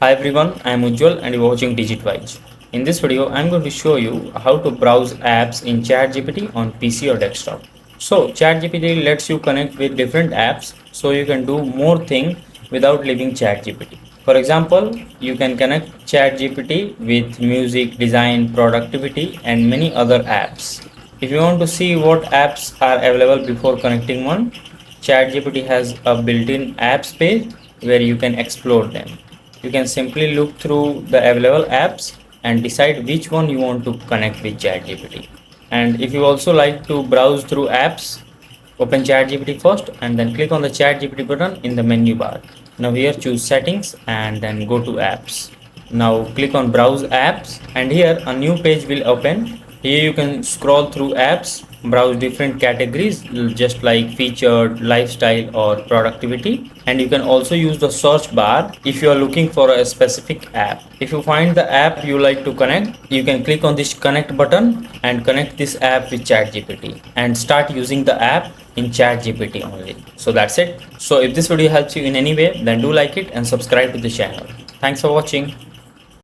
Hi everyone, I am Ujjwal and you are watching DigitWise. In this video, I am going to show you how to browse apps in ChatGPT on PC or desktop. So ChatGPT lets you connect with different apps so you can do more things without leaving ChatGPT. For example, you can connect ChatGPT with music, design, productivity and many other apps. If you want to see what apps are available before connecting one, ChatGPT has a built-in apps page where you can explore them. You can simply look through the available apps and decide which one you want to connect with ChatGPT. And if you also like to browse through apps, open ChatGPT first and then click on the ChatGPT button in the menu bar. Now here choose settings and then go to apps. Now click on browse apps and here a new page will open. Here you can scroll through apps, browse different categories just like featured, lifestyle or productivity, and you can also use the search bar if you are looking for a specific app. If you find the app you like to connect, you can click on this connect button and connect this app with ChatGPT and start using the app in ChatGPT only. So that's it. So if this video helps you in any way, then do like it and subscribe to the channel. Thanks for watching.